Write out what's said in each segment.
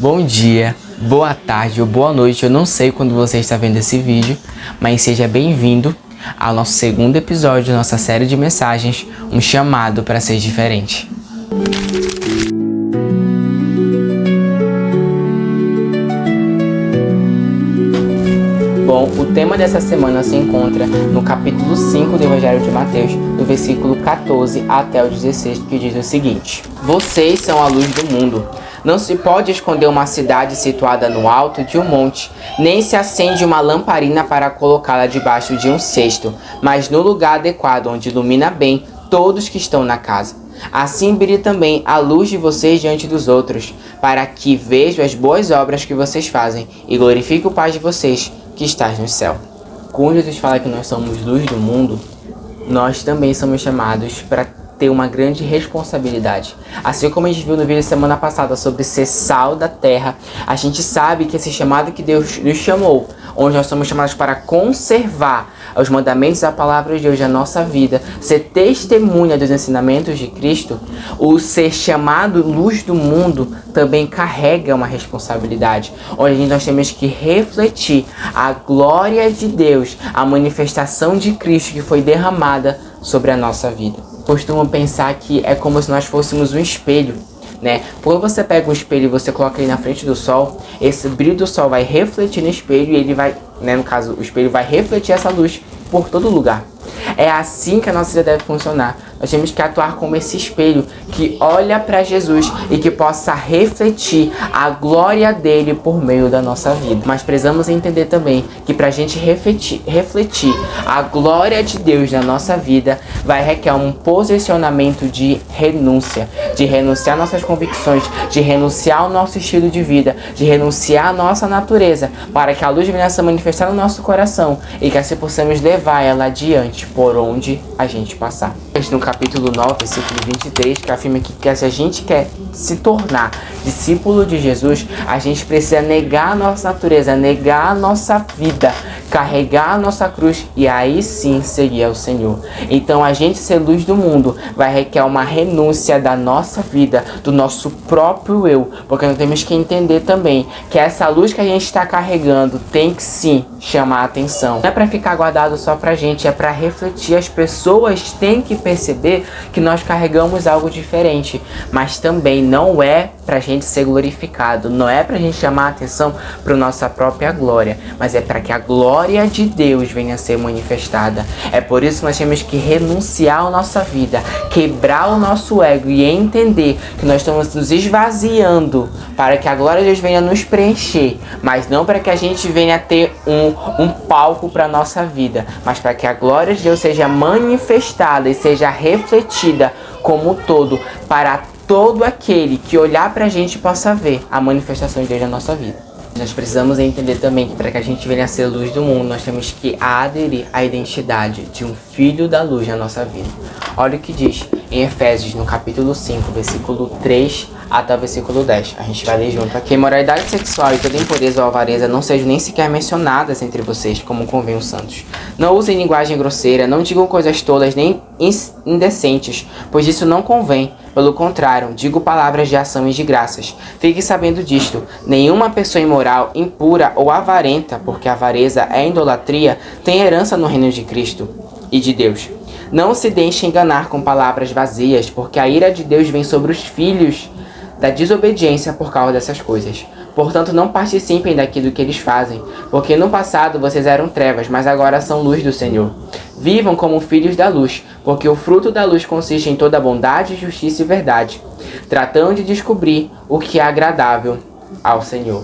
Bom dia, boa tarde ou boa noite, eu não sei quando você está vendo esse vídeo, mas seja bem-vindo ao nosso segundo episódio da nossa série de mensagens, um chamado para ser diferente. Bom, o tema dessa semana se encontra no capítulo 5 do Evangelho de Mateus, do versículo 14 até o 16, que diz o seguinte: Vocês são a luz do mundo. Não se pode esconder uma cidade situada no alto de um monte, nem se acende uma lamparina para colocá-la debaixo de um cesto, mas no lugar adequado, onde ilumina bem todos que estão na casa. Assim brilhe também a luz de vocês diante dos outros, para que vejam as boas obras que vocês fazem e glorifique o Pai de vocês que está no céu. Quando Jesus fala que nós somos luz do mundo, nós também somos chamados para ter uma grande responsabilidade. Assim como a gente viu no vídeo semana passada sobre ser sal da terra, a gente sabe que esse chamado que Deus nos chamou, onde nós somos chamados para conservar os mandamentos da palavra de Deus na nossa vida, ser testemunha dos ensinamentos de Cristo, o ser chamado luz do mundo também carrega uma responsabilidade, onde nós temos que refletir a glória de Deus, a manifestação de Cristo que foi derramada sobre a nossa vida. Costumo pensar que é como se nós fôssemos um espelho, né? Quando você pega um espelho e você coloca ele na frente do sol, esse brilho do sol vai refletir no espelho e ele vai, né, no caso, o espelho vai refletir essa luz por todo lugar. É assim que a nossa vida deve funcionar. Nós temos que atuar como esse espelho que olha para Jesus e que possa refletir a glória dele por meio da nossa vida. Mas precisamos entender também que para a gente refletir a glória de Deus na nossa vida, vai requerer um posicionamento de renúncia. De renunciar nossas convicções, de renunciar ao nosso estilo de vida, de renunciar à nossa natureza, para que a luz venha a se manifestar no nosso coração e que assim possamos levar ela adiante por onde a gente passar. No capítulo 9, versículo 23, que afirma que se a gente quer se tornar discípulo de Jesus, a gente precisa negar a nossa natureza, negar a nossa vida, carregar a nossa cruz e aí sim seguir ao Senhor. Então a gente ser luz do mundo vai requerer uma renúncia da nossa vida, do nosso próprio eu, porque nós temos que entender também que essa luz que a gente está carregando tem que sim chamar a atenção. Não é para ficar guardado só pra gente, é para refletir. As pessoas têm que perceber que nós carregamos algo diferente, mas também não é pra gente ser glorificado, não é pra gente chamar a atenção para nossa própria glória, mas é para que a glória de Deus venha a ser manifestada. É por isso que nós temos que renunciar à nossa vida, quebrar o nosso ego e entender que nós estamos nos esvaziando para que a glória de Deus venha nos preencher, mas não para que a gente venha ter um palco para nossa vida, mas para que a glória de Deus seja manifestada e seja refletida como um todo, para todo aquele que olhar pra gente possa ver a manifestação de Deus na nossa vida. Nós precisamos entender também que para que a gente venha a ser luz do mundo, nós temos que aderir à identidade de um filho da luz na nossa vida. Olha o que diz em Efésios, no capítulo 5, versículo 3 até o versículo 10. A gente vai ler junto aqui. Imoralidade sexual e toda impureza ou avareza não sejam nem sequer mencionadas entre vocês, como convém os santos. Não usem linguagem grosseira, não digam coisas tolas nem indecentes, pois isso não convém. Pelo contrário, digo palavras de ação e de graças. Fique sabendo disto: nenhuma pessoa imoral, impura ou avarenta, porque a avareza é idolatria, tem herança no reino de Cristo e de Deus. Não se deixe enganar com palavras vazias, porque a ira de Deus vem sobre os filhos da desobediência por causa dessas coisas. Portanto, não participem daquilo que eles fazem, porque no passado vocês eram trevas, mas agora são luz do Senhor. Vivam como filhos da luz, porque o fruto da luz consiste em toda bondade, justiça e verdade, tratando de descobrir o que é agradável ao Senhor.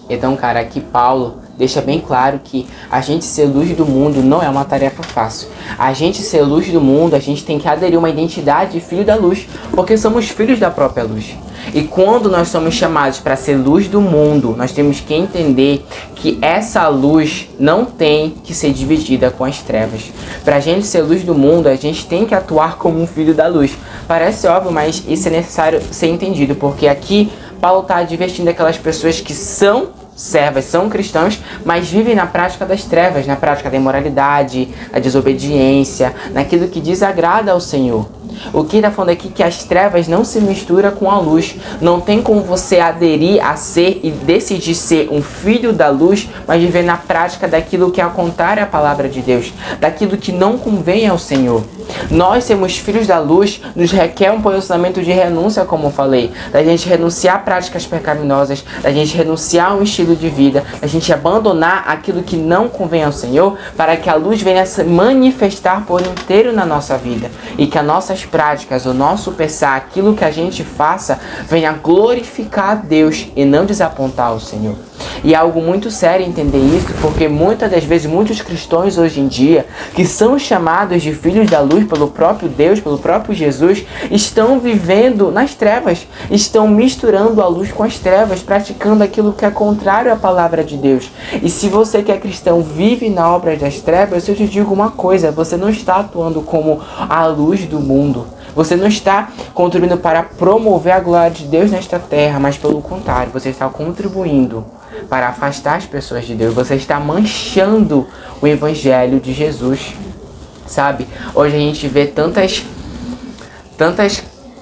Então, cara, aqui Paulo deixa bem claro que a gente ser luz do mundo não é uma tarefa fácil. A gente ser luz do mundo, a gente tem que aderir uma identidade de filho da luz, porque somos filhos da própria luz. E quando nós somos chamados para ser luz do mundo, nós temos que entender que essa luz não tem que ser dividida com as trevas. Para a gente ser luz do mundo, a gente tem que atuar como um filho da luz. Parece óbvio, mas isso é necessário ser entendido, porque aqui Paulo está advertindo aquelas pessoas que são servas, são cristãos, mas vivem na prática das trevas, na prática da imoralidade, da desobediência, naquilo que desagrada ao Senhor. O que está falando aqui é que as trevas não se misturam com a luz. Não tem como você aderir a ser e decidir ser um filho da luz, mas viver na prática daquilo que é contrário à palavra de Deus, daquilo que não convém ao Senhor. Nós sermos filhos da luz nos requer um posicionamento de renúncia, como eu falei, da gente renunciar a práticas pecaminosas, da gente renunciar a um estilo de vida, da gente abandonar aquilo que não convém ao Senhor, para que a luz venha se manifestar por inteiro na nossa vida e que as nossas práticas, o nosso pensar, aquilo que a gente faça, venha glorificar a Deus e não desapontar o Senhor. E é algo muito sério entender isso, porque muitas das vezes muitos cristãos hoje em dia, que são chamados de filhos da luz pelo próprio Deus, pelo próprio Jesus, estão vivendo nas trevas, estão misturando a luz com as trevas, praticando aquilo que é contrário à palavra de Deus. E se você que é cristão vive na obra das trevas, eu te digo uma coisa, você não está atuando como a luz do mundo. Você não está contribuindo para promover a glória de Deus nesta terra, mas pelo contrário, você está contribuindo para afastar as pessoas de Deus. Você está manchando o evangelho de Jesus, sabe? Hoje a gente vê tantas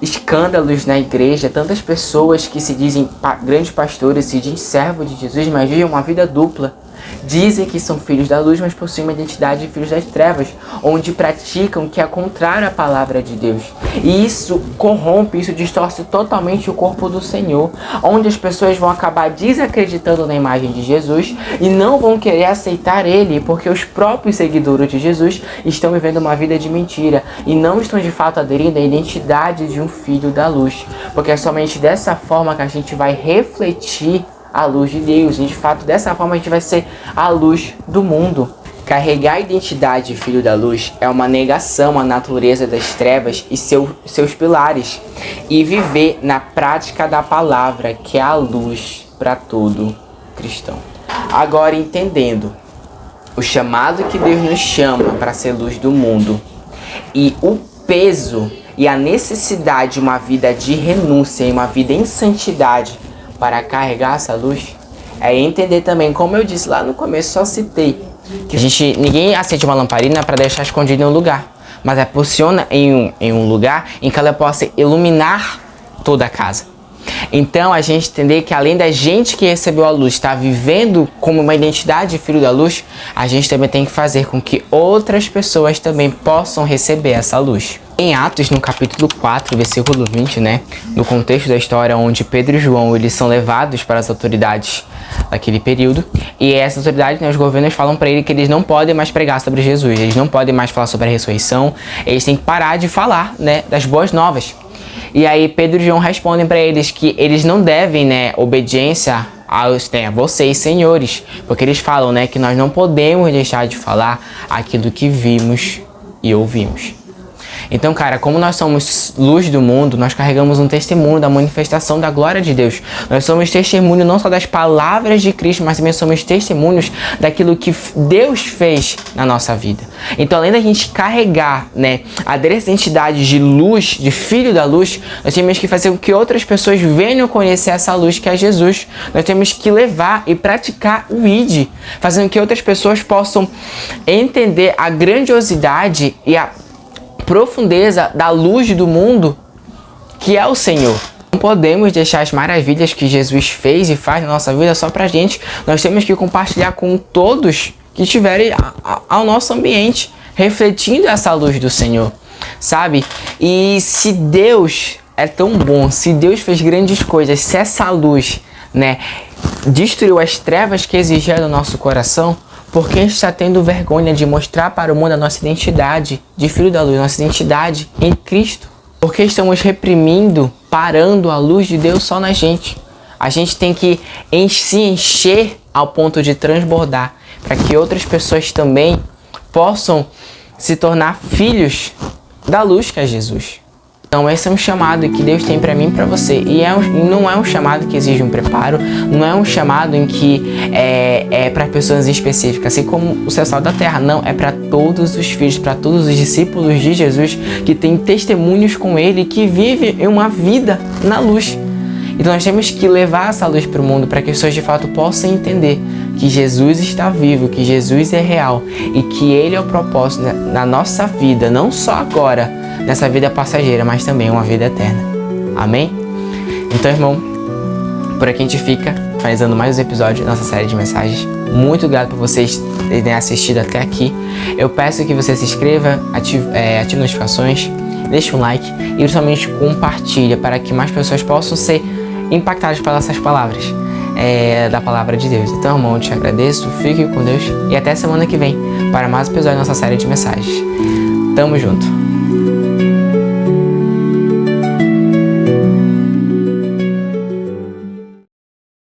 escândalos na igreja, tantas pessoas que se dizem grandes pastores, se dizem servos de Jesus, mas vivem uma vida dupla. Dizem que são filhos da luz, mas possuem uma identidade de filhos das trevas, onde praticam o que é contrário à palavra de Deus. E isso corrompe, isso distorce totalmente o corpo do Senhor, onde as pessoas vão acabar desacreditando na imagem de Jesus e não vão querer aceitar Ele, porque os próprios seguidores de Jesus estão vivendo uma vida de mentira e não estão de fato aderindo à identidade de um filho da luz, porque é somente dessa forma que a gente vai refletir a luz de Deus, e de fato dessa forma a gente vai ser a luz do mundo. Carregar a identidade de filho da luz é uma negação à natureza das trevas e seus pilares, e viver na prática da palavra, que é a luz para todo cristão. Agora, entendendo o chamado que Deus nos chama para ser luz do mundo e o peso e a necessidade de uma vida de renúncia e uma vida em santidade para carregar essa luz, é entender também, como eu disse lá no começo, só citei, que ninguém acende uma lamparina para deixar escondida em um lugar, mas a posiciona em um lugar em que ela possa iluminar toda a casa. Então a gente entender que além da gente que recebeu a luz estar vivendo como uma identidade de filho da luz, a gente também tem que fazer com que outras pessoas também possam receber essa luz. Em Atos, no capítulo 4, versículo 20, no contexto da história onde Pedro e João eles são levados para as autoridades daquele período, e essas autoridades, os governos falam para ele que eles não podem mais pregar sobre Jesus, eles não podem mais falar sobre a ressurreição, eles têm que parar de falar das boas novas. E aí Pedro e João respondem para eles que eles não devem obediência a vocês, senhores, porque eles falam que nós não podemos deixar de falar aquilo que vimos e ouvimos. Então, cara, como nós somos luz do mundo, nós carregamos um testemunho da manifestação da glória de Deus. Nós somos testemunho não só das palavras de Cristo, mas também somos testemunhos daquilo que Deus fez na nossa vida. Então, além da gente carregar, a identidade de luz, de filho da luz, nós temos que fazer com que outras pessoas venham conhecer essa luz que é Jesus. Nós temos que levar e praticar o ID, fazendo com que outras pessoas possam entender a grandiosidade e a profundeza da luz do mundo que é o Senhor. Não podemos deixar as maravilhas que Jesus fez e faz na nossa vida só pra gente. Nós temos que compartilhar com todos que estiverem ao nosso ambiente, refletindo essa luz do Senhor, sabe? E se Deus é tão bom, se Deus fez grandes coisas, se essa luz, destruiu as trevas que existiam no nosso coração, porque está tendo vergonha de mostrar para o mundo a nossa identidade de filho da luz, nossa identidade em Cristo. Porque estamos reprimindo, parando a luz de Deus só na gente. A gente tem que se encher ao ponto de transbordar, para que outras pessoas também possam se tornar filhos da luz que é Jesus. Então esse é um chamado que Deus tem para mim e para você. E não é um chamado que exige um preparo, não é um chamado em que é para pessoas específicas, assim como o céu da terra. Não, é para todos os filhos, para todos os discípulos de Jesus que têm testemunhos com Ele e que vivem uma vida na luz. Então nós temos que levar essa luz para o mundo para que as pessoas de fato possam entender que Jesus está vivo, que Jesus é real e que Ele é o propósito na nossa vida, não só agora, nessa vida passageira, mas também uma vida eterna. Amém? Então, irmão, por aqui a gente fica, finalizando mais um episódio da nossa série de mensagens. Muito obrigado por vocês terem assistido até aqui. Eu peço que você se inscreva, ative notificações, deixe um like e principalmente compartilha para que mais pessoas possam ser impactadas pelas essas palavras da palavra de Deus. Então, irmão, eu te agradeço, fique com Deus e até semana que vem para mais um episódio da nossa série de mensagens. Tamo junto!